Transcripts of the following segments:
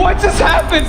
What just happened?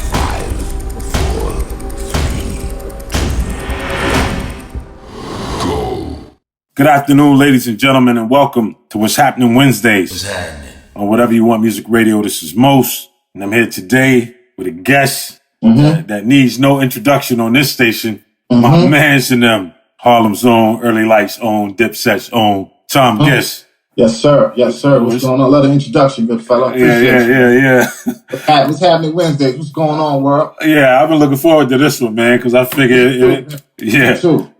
Good afternoon, ladies and gentlemen, and welcome to What's Happening Wednesdays. What's happening? On Whatever You Want Music Radio, this is Most, and I'm here today with a guest that needs no introduction on this station. My man's in them, Harlem's own, Early Lights own, Dipset's own, Tom Guess. Yes, sir. Yes, sir. What's going on? Love the introduction, good fella. Yeah. What's happening Wednesdays? What's going on, world? Yeah, I've been looking forward to this one, man, because I figured, this will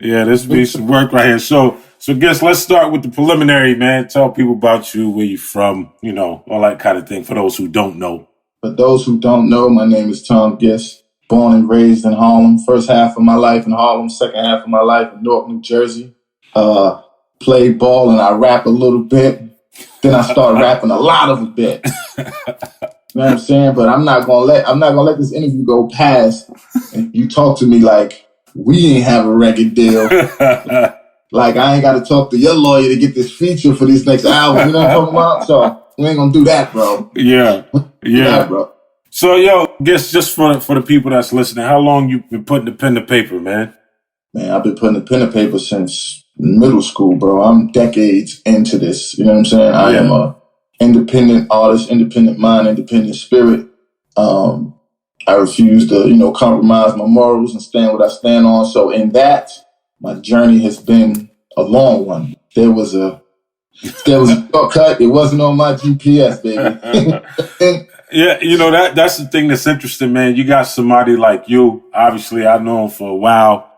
be some work right here. So Guess, let's start with the preliminary, man. Tell people about you, where you from, all that kind of thing for those who don't know. For those who don't know, my name is Tom Guess, born and raised in Harlem. First half of my life in Harlem, second half of my life in Newark, New Jersey. Play ball and I rap a little bit. Then I start rapping a lot of a bit. You know what I'm saying? But I'm not gonna let this interview go past and you talk to me like we ain't have a record deal. Like I ain't gotta talk to your lawyer to get this feature for this next album. You know what I'm talking about? So we ain't gonna do that, bro. Yeah. Yeah, bro. So Guess, just for the people that's listening, how long you been putting the pen to paper, man? Man, I've been putting the pen to paper since middle school, bro. I'm decades into this. You know what I'm saying? I am a independent artist, independent mind, independent spirit. I refuse to, compromise my morals and stand what I stand on. So in that, my journey has been a long one. There was a shortcut. It wasn't on my GPS, baby. Yeah, that's the thing that's interesting, man. You got somebody like you. Obviously, I've known for a while.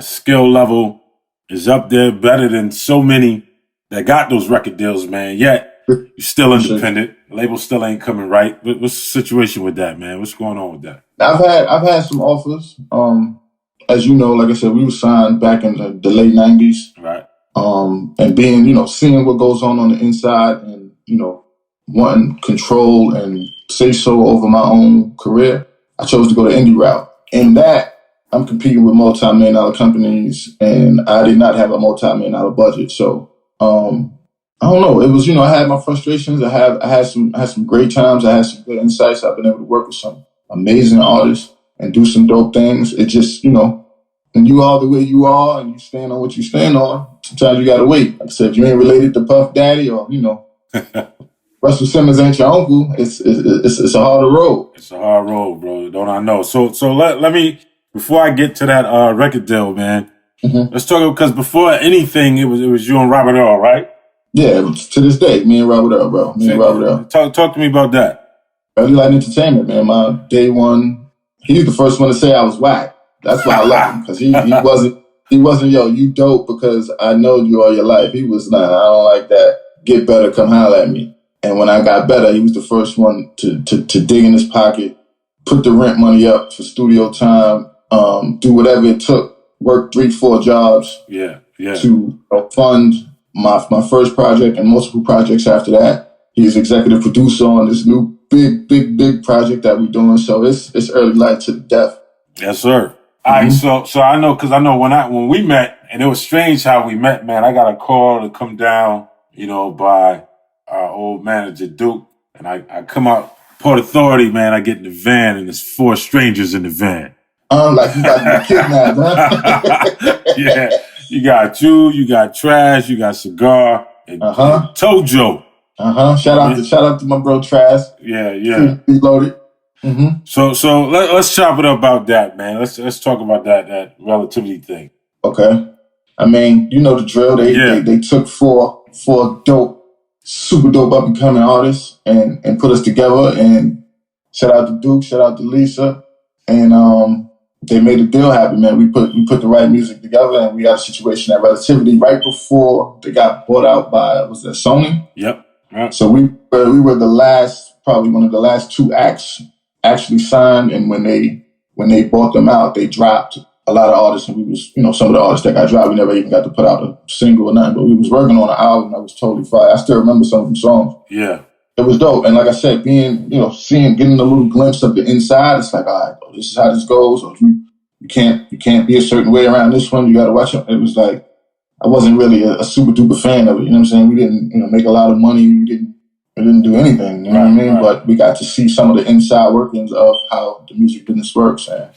Skill level is up there, better than so many that got those record deals, man. Yet you're still independent. Label still ain't coming right. What's the situation with that, man? What's going on with that? I've had some offers. As you know, like I said, we were signed back in the late 90s. Right. And being, seeing what goes on the inside and, wanting control and say so over my own career, I chose to go the indie route. In that, I'm competing with multi-million-dollar companies, and I did not have a multi-million-dollar budget. So, I don't know. It was, I had my frustrations. I had some great times. I had some good insights. I've been able to work with some amazing artists and do some dope things. It just, when you are the way you are and you stand on what you stand on, sometimes you got to wait. Like I said, if you ain't related to Puff Daddy or, Russell Simmons ain't your uncle, it's a harder road. It's a hard road, bro. Don't I know? So let me, before I get to that record deal, man, let's talk, because before anything, it was you and Robert Earl, right? Yeah, to this day, me and Robert Earl, bro. Talk to me about that. Early Light Entertainment, man. My day one, he's the first one to say I was whack. That's why I love him, because he wasn't, yo, you dope because I know you all your life. He was, nah, I don't like that. Get better, come holler at me. And when I got better, he was the first one to dig in his pocket, put the rent money up for studio time, do whatever it took, work 3-4 jobs to fund my first project and multiple projects after that. He's executive producer on this new big project that we're doing. So it's Early Light to the death. Yes, sir. All right, so I know, because I know when we met, and it was strange how we met, man. I got a call to come down, by our old manager Duke, and I come out Port Authority, man. I get in the van, and there's 4 strangers in the van. Like you about to be kidnapped, huh? Yeah, you got Trash, you got Cigar, and Tojo. Shout out to my bro Trash. Yeah. Reloaded. So let's chop it up about that, man. Let's talk about that relativity thing. Okay. I mean, you know the drill. They took four dope, super dope up and coming artists and put us together. And shout out to Duke, shout out to Lisa, and they made a deal happen, man. We put the right music together, and we got a situation at Relativity right before they got bought out by Sony. Yep. So we were probably one of the last 2 acts actually signed, and when they bought them out, they dropped a lot of artists, and we was, some of the artists that got dropped, we never even got to put out a single or nothing, but we was working on an album that was totally fire. I still remember some of the songs. Yeah. It was dope. And like I said, getting a little glimpse of the inside, it's like, all right, this is how this goes, or you can't be a certain way around this one, you gotta watch it. It was like, I wasn't really a super duper fan of it, you know what I'm saying? We didn't, make a lot of money, we didn't We didn't do anything, you know what I mean? Right. But we got to see some of the inside workings of how the music business works. And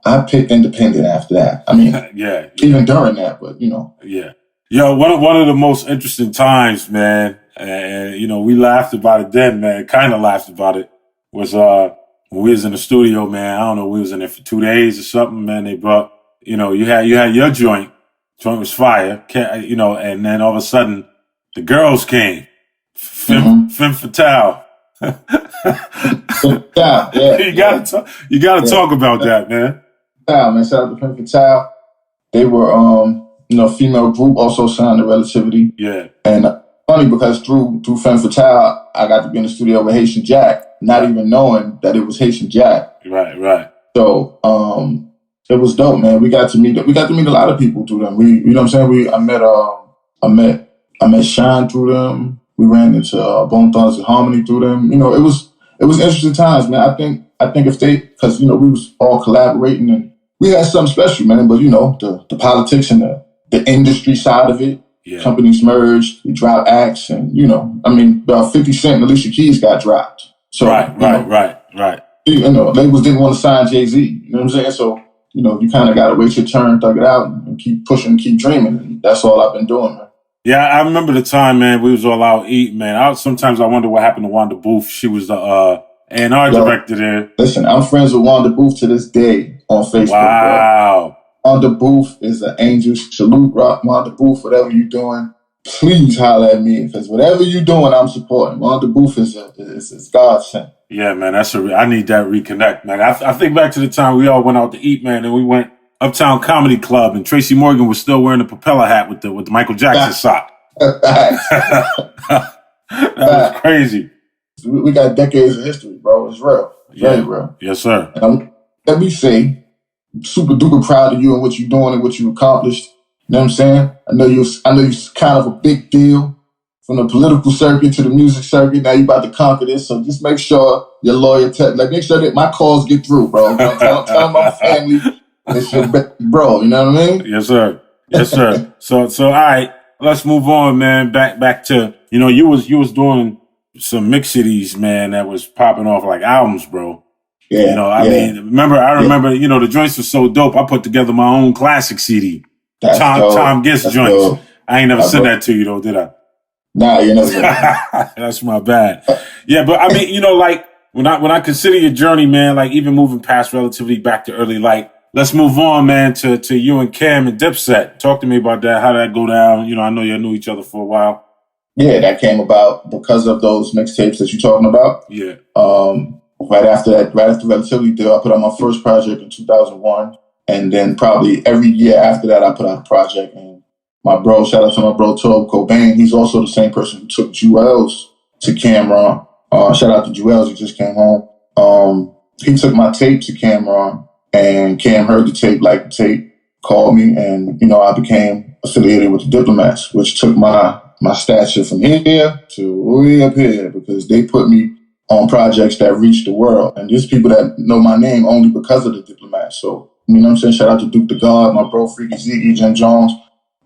I picked independent after that. I mean, even during that, but you know. Yeah. Yo, one of the most interesting times, man, and you know, we laughed about it then, man, kind of laughed about it, was when we was in the studio, man. I don't know, we was in there for 2 days or something, man. They brought, you know, you had your joint was fire, you know, and then all of a sudden the girls came. Femme Fatale. You gotta talk about that, man. Yeah, man, shout out to Femme Fatale. They were, you know, female group, also signed to Relativity. Yeah. And funny because through Femme Fatale, I got to be in the studio with Haitian Jack, not even knowing that it was Haitian Jack. Right. So, it was dope, man. We got to meet a lot of people through them. You know what I'm saying? I met Shine through them. We ran into Bone Thugs and Harmony through them. You know, it was interesting times, man. I think if they, because you know we was all collaborating and we had something special, man. But you know, the politics and the industry side of it, companies merged, we dropped acts, and you know, I mean, about 50 Cent and Alicia Keys got dropped. So right. You know, labels didn't want to sign Jay-Z. You know what I'm saying? So you know, you kind of got to wait your turn, thug it out, and keep pushing, keep dreaming. And that's all I've been doing, man. Yeah, I remember the time, man, we was all out eating, man. Sometimes I wonder what happened to Wanda Booth. She was the A&R director there. Listen, I'm friends with Wanda Booth to this day on Facebook. Wow. Bro. Wanda Booth is an angel. Salute, Wanda Booth, whatever you're doing. Please holler at me, because whatever you're doing, I'm supporting. Wanda Booth is God sent. Yeah, man, I need that reconnect, man. I think back to the time we all went out to eat, man, and we went Uptown Comedy Club, and Tracy Morgan was still wearing the propeller hat with the Michael Jackson sock. That was crazy. We got decades of history, bro. It's real. Very real. Yes, sir. And let me say, super duper proud of you and what you're doing and what you accomplished. You know what I'm saying? I know you're kind of a big deal from the political circuit to the music circuit. Now you're about to conquer this, so just make sure your lawyer make sure that my calls get through, bro. Tell my family. It's your bro, you know what I mean? Yes, sir. So all right, let's move on, man. Back to, you know, you was doing some mix cities, man, that was popping off like albums, bro. Yeah. You know, I remember, you know, the joints were so dope. I put together my own classic CD. Tom Gist joints. Dope. I ain't never sent that to you though, did I? Nah, you never. That's my bad. Yeah, but I mean, you know, like when I consider your journey, man, like even moving past Relativity back to early light. Let's move on, man, to you and Cam and Dipset. Talk to me about that. How did that go down? You know, I know you knew each other for a while. Yeah, that came about because of those mixtapes that you're talking about. Yeah. Right after Relativity deal, I put out my first project in 2001. And then probably every year after that, I put out a project. And my bro, shout out to my bro, Tob Cobain. He's also the same person who took Jewels to Cameron. Shout out to Jewels. He just came home. He took my tape to Cameron. And Cam heard the tape, liked the tape, called me, and, you know, I became affiliated with the Diplomats, which took my stature from here to way up here, because they put me on projects that reached the world. And there's people that know my name only because of the Diplomats. So, you know what I'm saying? Shout out to Duke the God, my bro, Freaky Ziggy, Jim Jones.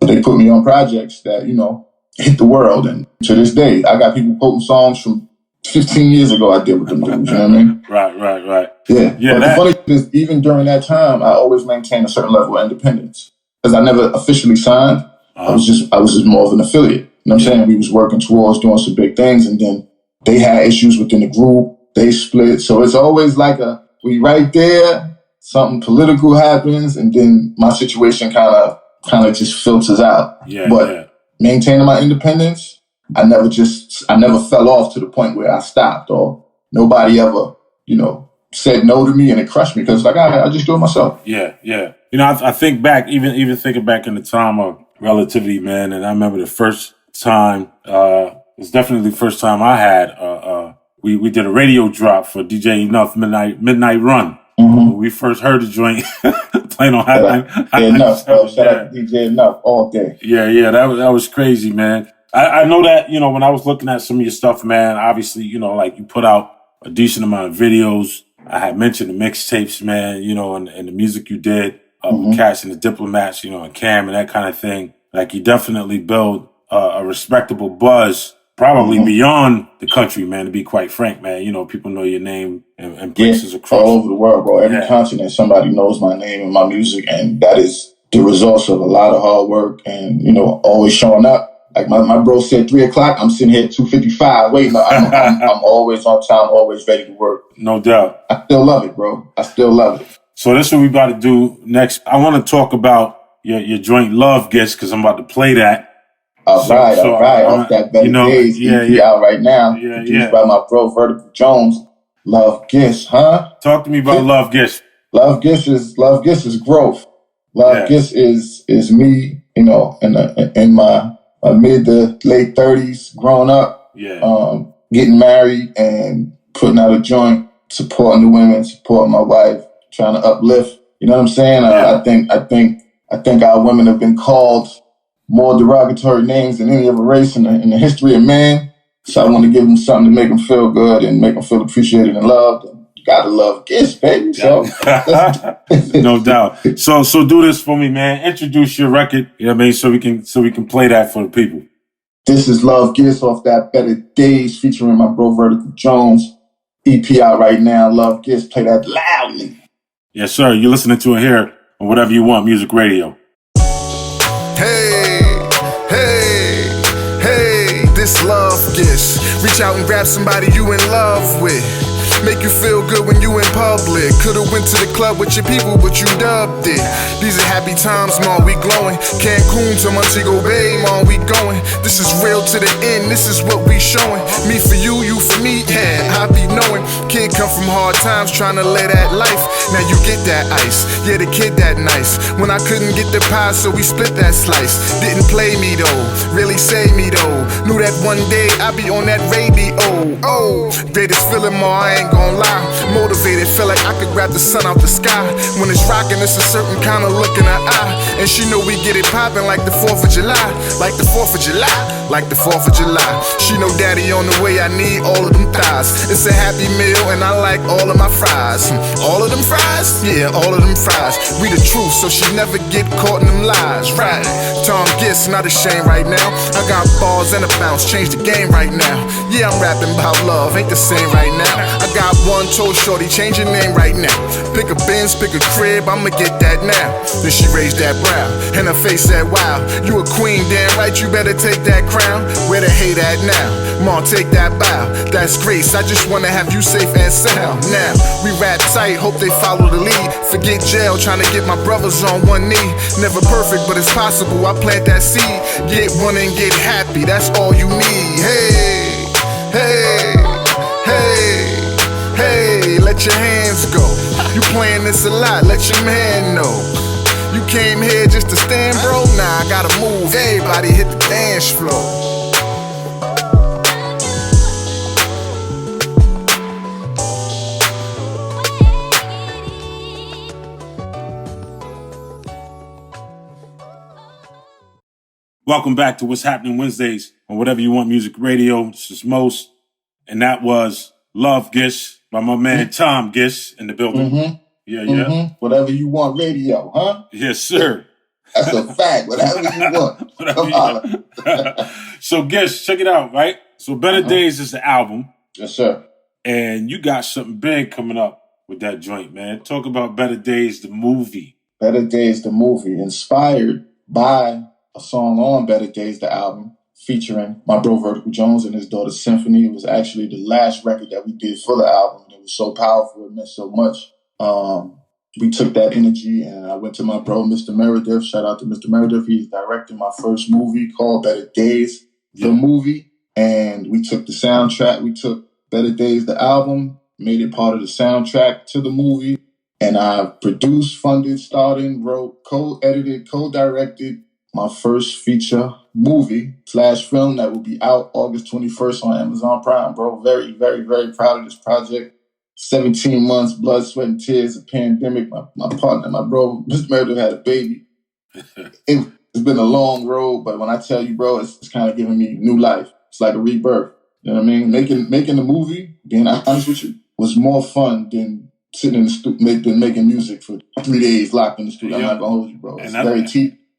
They put me on projects that, you know, hit the world. And to this day, I got people quoting songs from 15 years ago I did with them dudes, you know what I mean? Right. Yeah. But the funny thing is, even during that time, I always maintained a certain level of independence. Because I never officially signed. I was just more of an affiliate. You know what I'm saying? We was working towards doing some big things, and then they had issues within the group. They split. So it's always like we right there, something political happens, and then my situation kind of just filters out. But maintaining my independence, I never fell off to the point where I stopped, or nobody ever, you know, said no to me and it crushed me, because like I just do it myself. Yeah. You know, I think back, even thinking back in the time of Relativity, man, and I remember the first time, it's definitely the first time I had, we did a radio drop for DJ Enough Midnight Run. Mm-hmm. When we first heard the joint playing on Happenin. Enough, bro. Shout out to DJ Enough all day. Yeah, that was crazy, man. I know that, you know, when I was looking at some of your stuff, man, obviously, you know, like you put out a decent amount of videos. I had mentioned the mixtapes, man, you know, and the music you did, with Cats and the Diplomats, you know, and Cam and that kind of thing. Like you definitely build a respectable buzz probably beyond the country, man, to be quite frank, man. You know, people know your name and places across. All over the world, bro. Every continent, somebody knows my name and my music, and that is the results of a lot of hard work and, you know, always showing up. Like my bro said, 3 o'clock, I'm sitting here at 2:55 waiting. I'm always on time, always ready to work. No doubt. I still love it, bro. I still love it. So that's what we about to do next. I want to talk about your joint Love Gifts because I'm about to play that. All right. Off that Better Days EP out right now. Produced by my bro, Vertical Jones. Love Gifts, huh? Talk to me about Love Gifts. Love Gifts is growth. Love Gifts is me, you know, in my mid to late 30s, growing up, getting married and putting out a joint, supporting the women, supporting my wife, trying to uplift. You know what I'm saying? I think our women have been called more derogatory names than any other race in the history of man. So I want to give them something to make them feel good and make them feel appreciated and loved. You gotta love gifts, baby. So no doubt. So do this for me, man. Introduce your record. You know what I mean? So we can play that for the people. This is Love Gifts off that Better Days featuring my bro Vertical Jones. EP out right now. Love Gifts. Play that loudly. Yes, sir. You're listening to it here on Whatever You Want Music Radio. This Love Gifts. Reach out and grab somebody you in love with. Make you feel good when you in public. Could've went to the club with your people, but you dubbed it. These are happy times, man, we glowing. Cancun to Montego Bay, man, we going. This is real to the end, this is what we showing. Me for you, you for me, yeah, I be knowing. Kid come from hard times, trying to live that life. Now you get that ice, yeah, the kid that nice. When I couldn't get the pie, so we split that slice. Didn't play me though, really save me though. Knew that one day I'd be on that radio. Oh, greatest feeling, ma, I ain't gon' lie. Motivated, feel like I could grab the sun out the sky. When it's rockin', it's a certain kind of look in her eye. And she know we get it poppin' like the 4th of July. Like the 4th of July. Like the 4th of July. She know daddy on the way, I need all of them thighs. It's a happy meal and I like all of my fries. All of them fries? Yeah, all of them fries. We the truth, so she never get caught in them lies. Right. Tom Gifts, not ashamed right now. I got balls and a bounce, change the game right now. Yeah, I'm rapping about love, ain't the same right now. I got one toe shorty, change your name right now. Pick a Benz, pick a crib, I'ma get that now. Then she raised that brow, and her face said, wow, you a queen, damn right, you better take that crown. Where the hate at now? Mom, take that bow. That's grace, I just wanna have you safe and sound. Now, we rap tight, hope they follow the lead. Forget jail, trying to get my brothers on one knee. Never perfect, but it's possible, I plant that seed. Get one and get happy, that's all you need. Hey, let your hands go. You playing this a lot, let your man know. You came here just to stand, bro? Nah, I gotta move. Everybody hit the dance floor. Welcome back to What's Happening Wednesdays on Whatever You Want Music Radio. This is Most, and that was Love Gifts by my man Tom Gifts in the building. Yeah. Whatever You Want Radio, huh? Yes, sir. That's a fact. Whatever you want. Come on. So, Gifts, check it out, right? So, Better Days is the album. Yes, sir. And you got something big coming up with that joint, man. Talk about Better Days, the movie. Better Days, the movie, inspired by a song on Better Days, the album, featuring my bro Vertical Jones and his daughter Symphony. It was actually the last record that we did for the album. It was so powerful, it meant so much. We took that energy and I went to my bro, Mr. Meredith. Shout out to Mr. Meredith. He's directing my first movie called Better Days, the movie. And we took the soundtrack. We took Better Days, the album, made it part of the soundtrack to the movie. And I produced, funded, starred in, wrote, co-edited, co-directed my first feature movie / film that will be out August 21st on Amazon Prime, bro. Very, very, very proud of this project. 17 months, blood, sweat, and tears, a pandemic. My partner, my bro, Mr. Meredith had a baby. It's been a long road, but when I tell you, bro, it's kind of giving me new life. It's like a rebirth. You know what I mean? Making the movie, being honest with you, was more fun than sitting in the studio, making music for 3 days locked in the studio. I'm not gonna hold you, bro. It's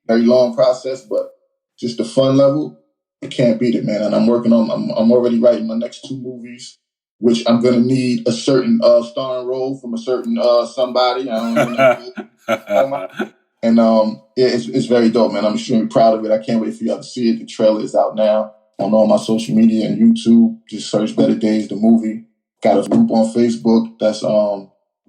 very long process, but just the fun level, I can't beat it, man. And I'm already writing my next 2 movies, which I'm gonna need a certain starring role from a certain somebody. I don't know. And it's very dope, man. I'm extremely proud of it. I can't wait for y'all to see it. The trailer is out now on all my social media and YouTube. Just search Better Days, the movie. Got a group on Facebook that's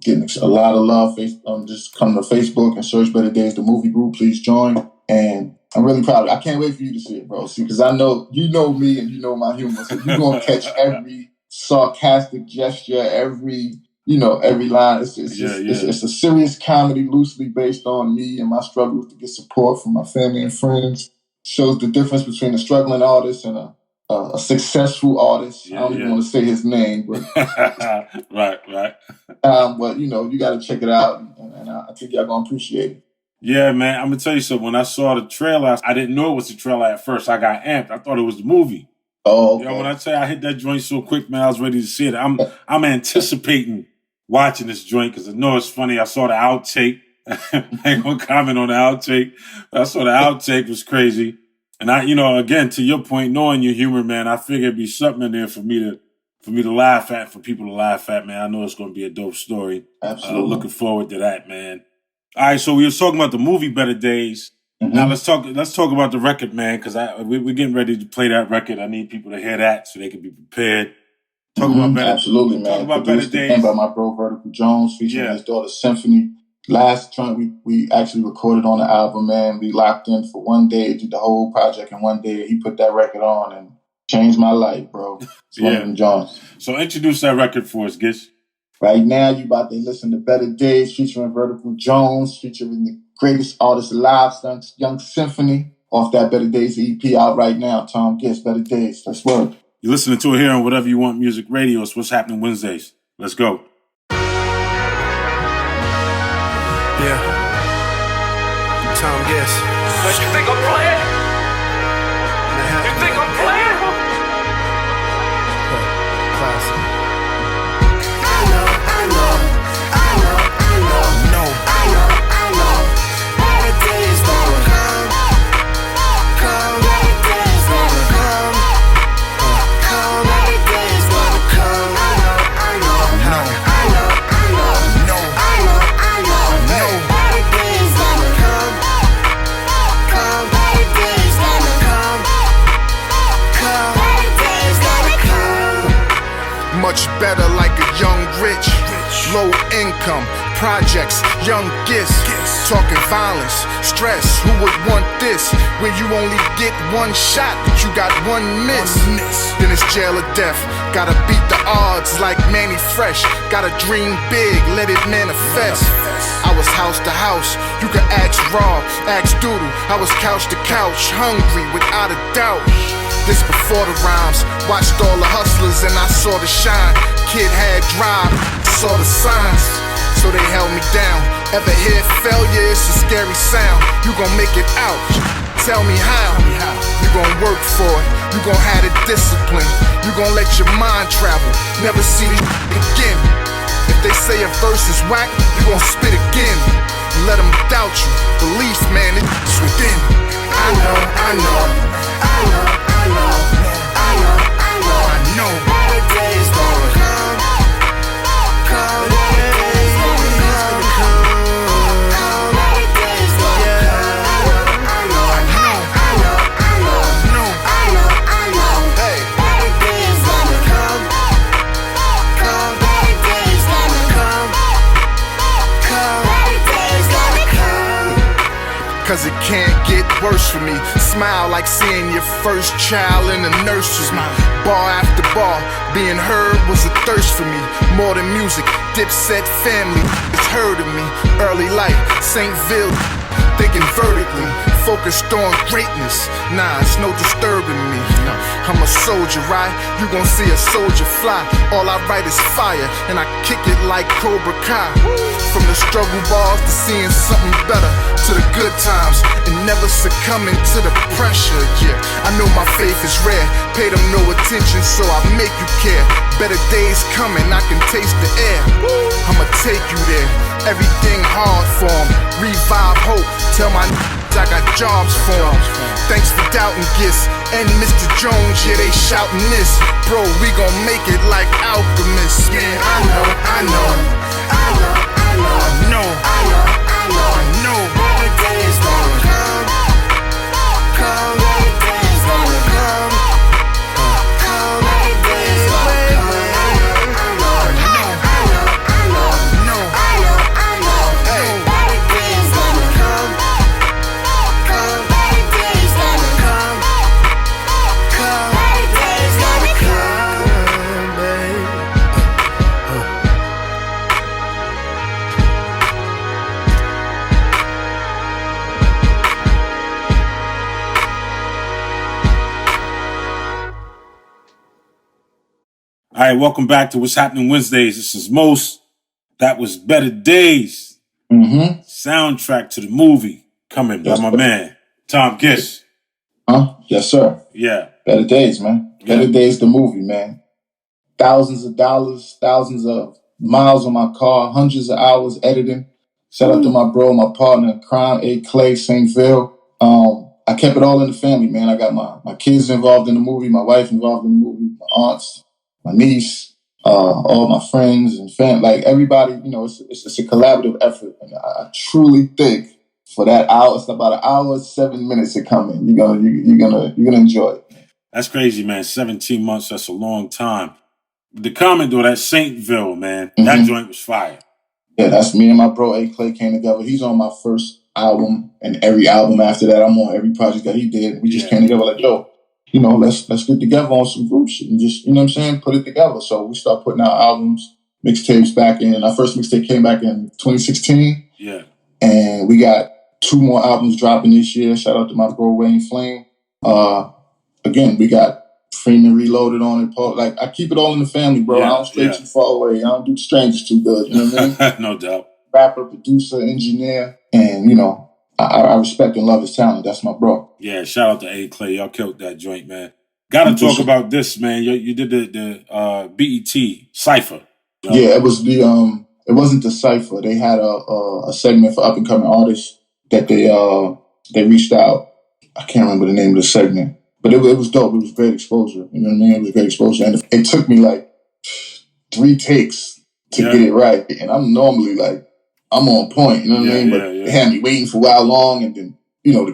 getting a lot of love. Just come to Facebook and search Better Days, the movie group. Please join. And I'm really proud of it. I can't wait for you to see it, bro. See, because I know you know me and you know my humor. So you're going to catch every sarcastic gesture, every line. It's a serious comedy loosely based on me and my struggles to get support from my family and friends. Shows the difference between a struggling artist and a successful artist. I don't even want to say his name, but right. But you got to check it out, and I think y'all gonna appreciate it. Yeah, man. I'm gonna tell you something. When I saw the trailer, I didn't know it was the trailer at first. I got amped. I thought it was the movie. Oh, okay. When I tell you I hit that joint so quick, man, I was ready to see it. I'm anticipating watching this joint because I know it's funny. I saw the outtake. I ain't gonna comment on the outtake. I saw the outtake was crazy. And again, to your point, knowing your humor, man, I figured it'd be something in there for me to laugh at, for people to laugh at, man. I know it's gonna be a dope story. Absolutely. Looking forward to that, man. All right, so we were talking about the movie Better Days. Mm-hmm. Now let's talk about the record, man, because we're getting ready to play that record. I need people to hear that so they can be prepared. Talk about Better. Absolutely, man. Talk about Better Days. By my bro Vertical Jones, featuring his daughter Symphony. Last joint we actually recorded on the album, man. We locked in for one day, did the whole project in one day. He put that record on and changed my life, bro. Vertical Jones. So introduce that record for us, Gish. Right now, you about to listen to Better Days featuring Vertical Jones, featuring the greatest artist alive, Young Symphony, off that Better Days EP out right now. Tom Gish, Better Days. Let's work. You're listening to it here on Whatever You Want Music Radio. It's What's Happening Wednesdays. Let's go. Yeah. Tom Gish. But you think I'm playing? You think I'm playing? Classic. Much better like a young rich, low income, projects, young gifts, talking violence, stress, who would want this? When you only get one shot, but you got one miss. Then it's jail or death, gotta beat the odds like Manny Fresh. Gotta dream big, let it manifest. I was house to house, you could ask Raw, ask Doodle. I was couch to couch, hungry without a doubt. This before the rhymes, watched all the hustlers and I saw the shine. Kid had drive, saw the signs, so they held me down. Ever hear failure? It's a scary sound. You gon' make it out, tell me how. You gon' work for it, you gon' have the discipline. You gon' let your mind travel, never see this again. If they say a verse is whack, you gon' spit again. Let them doubt you, belief, man, it's within. I know. Better days gonna come. Better days gonna come. Better days gonna come. I know. Hey. Better days gonna come. Better days gonna come. Better days gonna come. Cause it can't get worse for me. Smile like seeing your first child in the nursery. Bar after bar, being heard was a thirst for me. More than music, Dipset family, it's heard of me. Early life, St. Ville, thinking vertically, focused on greatness. Nah, it's no disturbing me. I'm a soldier, right? You gon' see a soldier fly. All I write is fire, and I kick it like Cobra Kai. From the struggle bars to seeing something better, to the good times, and never succumbing to the pressure. Yeah, I know my faith is rare. Pay them no attention, so I make you care. Better days coming, I can taste the air. I'ma take you there. Everything hard for 'em. Revive hope. Tell my I got jobs for 'em. Thanks for doubting Gis and Mr. Jones, yeah, they shouting this. Bro, we gon' make it like alchemists. Man, I know. Better days gonna come. Better days gonna come. Better days gonna come. I know. Hey, better days gonna come. Better days gonna come. Better days gonna come, babe. All right, welcome back to What's Happening Wednesdays. This is Most. That was Better Days. Soundtrack to the movie coming by my man, Tom Giss. Yes, sir. Yeah. Better Days, man. Better Days, the movie, man. Thousands of dollars, thousands of miles on my car, hundreds of hours editing. Shout out to my bro, my partner, Crown A. Clay, St. Phil. I kept it all in the family, man. I got my kids involved in the movie, my wife involved in the movie, my aunts, my niece, all my friends and family, like everybody, you know, it's a collaborative effort. And I truly think for that hour, it's about an hour, 7 minutes to come in. You're gonna enjoy it. That's crazy, man. 17 months, that's a long time. The comment though, that Saintville, man, that joint was fire. Yeah, that's me and my bro A. Clay came together. He's on my first album and every album after that. I'm on every project that he did. We just came together like, yo, you know, let's get together on some group shit and just, you know what I'm saying, put it together. So we start putting out albums, mixtapes back in. Our first mixtape came back in 2016. Yeah. And we got 2 more albums dropping this year. Shout out to my bro Wayne Flame. Again, we got Freeman Reloaded on it. Paul, like, I keep it all in the family, bro. Yeah, I don't stray too far away. I don't do strangers too good. You know what I mean? No doubt. Rapper, producer, engineer, and, you know, I respect and love his talent. That's my bro. Yeah, shout out to A. Clay. Y'all killed that joint, man. Gotta talk about this, man. You did the BET Cypher. You know? Yeah, it was it wasn't the Cypher. They had a segment for up and coming artists that they reached out. I can't remember the name of the segment, but it was dope. It was great exposure. You know what I mean? It was great exposure. And it took me like 3 takes to get it right. And I'm normally like, I'm on point, you know what I mean? But they had me waiting for a while long, and then, you know, the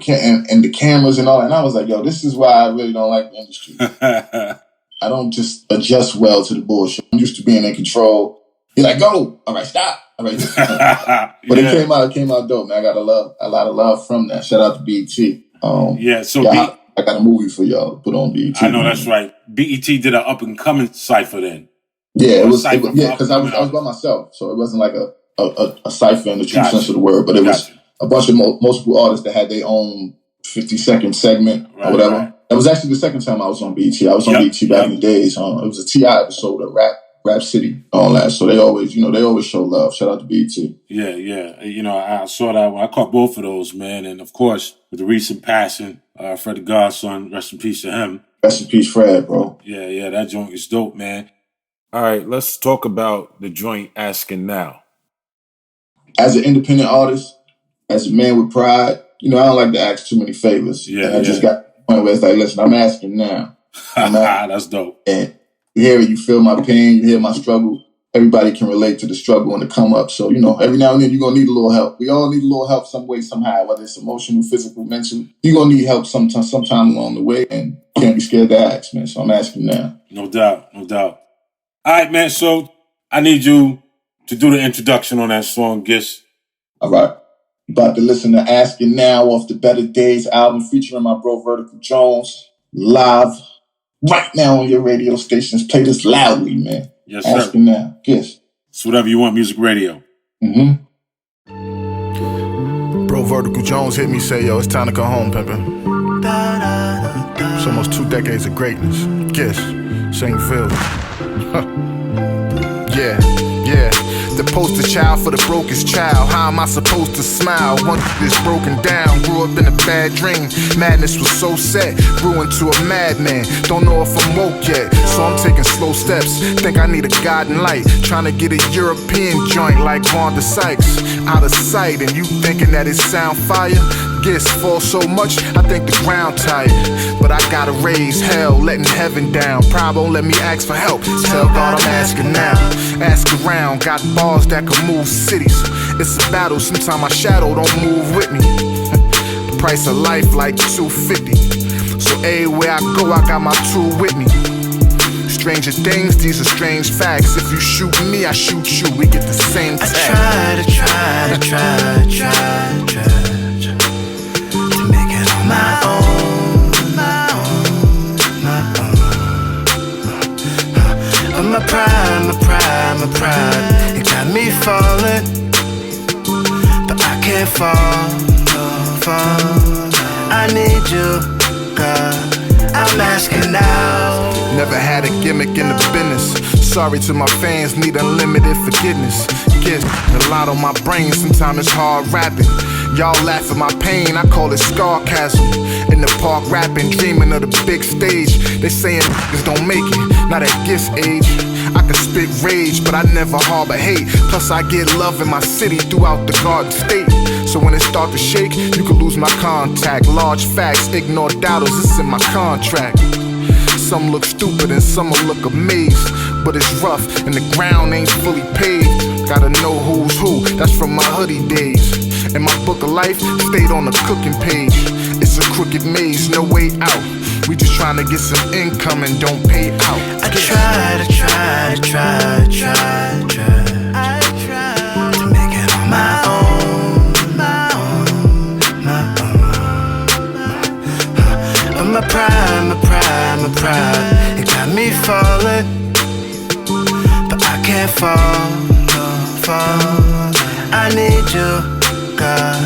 cameras and all that. And I was like, yo, this is why I really don't like the industry. I don't just adjust well to the bullshit. I'm used to being in control. You're like, go. All right, stop. All right. But it came out dope, man. I got a lot of love from that. Shout out to BET. I got a movie for y'all to put on BET. I know, that's right. BET did an up and coming Cypher then. Yeah, because I was by myself, so it wasn't like a cypher in the true sense of the word, but it was a bunch of multiple artists that had their own 50-second segment or whatever. Right. That was actually the second time I was on BET. I was on BET back in the days. It was a T.I. episode of Rap City, all that. So they always show love. Shout out to BET. Yeah. You know, I saw that one. I caught both of those, man. And of course, with the recent passing, Fred the Godson, rest in peace to him. Rest in peace, Fred, bro. Yeah, that joint is dope, man. All right, let's talk about the joint Asking Now. As an independent artist, as a man with pride, you know, I don't like to ask too many favors. Yeah, and I just got to the point where it's like, listen, I'm asking now. That's dope. And you hear it, you feel my pain, you hear my struggle. Everybody can relate to the struggle and the come up. So, you know, every now and then you're going to need a little help. We all need a little help some way, somehow, whether it's emotional, physical, mental. You're going to need help sometime along the way, and you can't be scared to ask, man. So I'm asking now. No doubt. All right, man. So I need you to do the introduction on that song, Giss. All right. About to listen to Asking Now off the Better Days album featuring my bro Vertical Jones. Live right now on your radio stations. Play this loudly, man. Yes, sir. Asking Now. Giss. It's whatever you want, music radio. Bro Vertical Jones hit me, say, yo, it's time to go home, pimpin'. It's almost 2 decades of greatness. Giss. St. Phil. Yeah. The poster child for the brokest child. How am I supposed to smile? Once this broken down, grew up in a bad dream. Madness was so set, grew into a madman. Don't know if I'm woke yet, so I'm taking slow steps. Think I need a guiding light, trying to get a European joint like Vonda Sykes. Out of sight, and you thinking that it sound fire? gifts fall so much, I think the ground tired. But I gotta raise hell, letting heaven down. Pride won't let me ask for help. Tell God I'm asking now. Ask around, got bars that can move cities. It's a battle, sometimes my shadow don't move with me. The price of life like $250. So everywhere I go, I got my tool with me. Stranger things, these are strange facts. If you shoot me, I shoot you, we get the same tag. I try to make it on my own. But my pride, it got me falling. But I can't fall. I need you, God. I'm asking now. Never had a gimmick in the business. Sorry to my fans, need unlimited forgiveness. Get a lot on my brain, sometimes it's hard rapping. Y'all laugh at my pain, I call it sarcasm. In the park rapping, dreaming of the big stage. They saying niggas don't make it, not at this age. I can spit rage, but I never harbor hate. Plus I get love in my city throughout the Garden State. So when it start to shake, you can lose my contact. Large facts, ignore doubters, it's in my contract. Some look stupid and some will look amazed. But it's rough and the ground ain't fully paved. Gotta know who's who, that's from my hoodie days. And my book of life stayed on the cooking page. It's a crooked maze, no way out. We just trying to get some income and don't pay out. I try to make it on my own. But my pride, it got me falling. But I can't fall. I need you, God.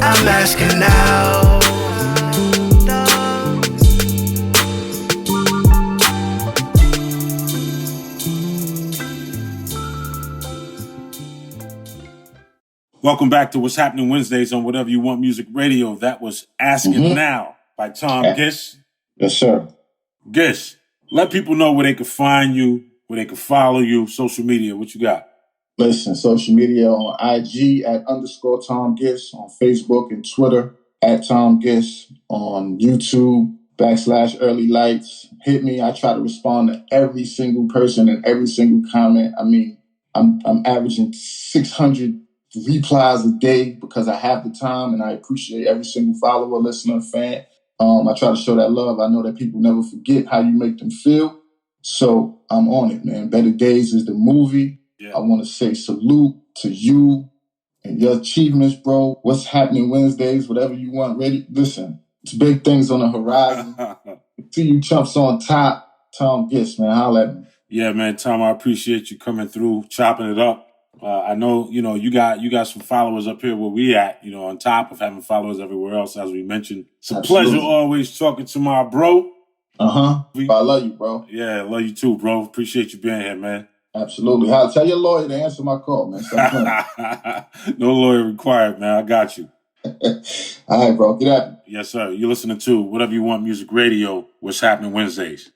I'm asking now. Welcome back to What's Happening Wednesdays on Whatever You Want Music Radio. That was Asking Now by Tom Gish. Yes, sir. Gish, let people know where they can find you, where they can follow you, social media. What you got? Listen, social media on IG at _Tom Gish, on Facebook and Twitter at Tom Gish, on YouTube /Early Lights. Hit me. I try to respond to every single person and every single comment. I mean, I'm averaging 600 replies a day because I have the time and I appreciate every single follower, listener, fan. I try to show that love. I know that people never forget how you make them feel. So I'm on it, man. Better Days is the movie. Yeah. I want to say salute to you and your achievements, bro. What's Happening Wednesdays, whatever you want. Ready? Listen, it's big things on the horizon. See you chumps on top. Tom Gish, man. Holla at me. Yeah, man. Tom, I appreciate you coming through, chopping it up. I know, you got some followers up here where we at, on top of having followers everywhere else, as we mentioned. It's a pleasure always talking to my bro. I love you, bro. Yeah, I love you too, bro. Appreciate you being here, man. Absolutely. Tell your lawyer to answer my call, man. No lawyer required, man. I got you. All right, bro. Get at me. Yes, sir. You're listening to Whatever You Want Music Radio. What's Happening Wednesdays.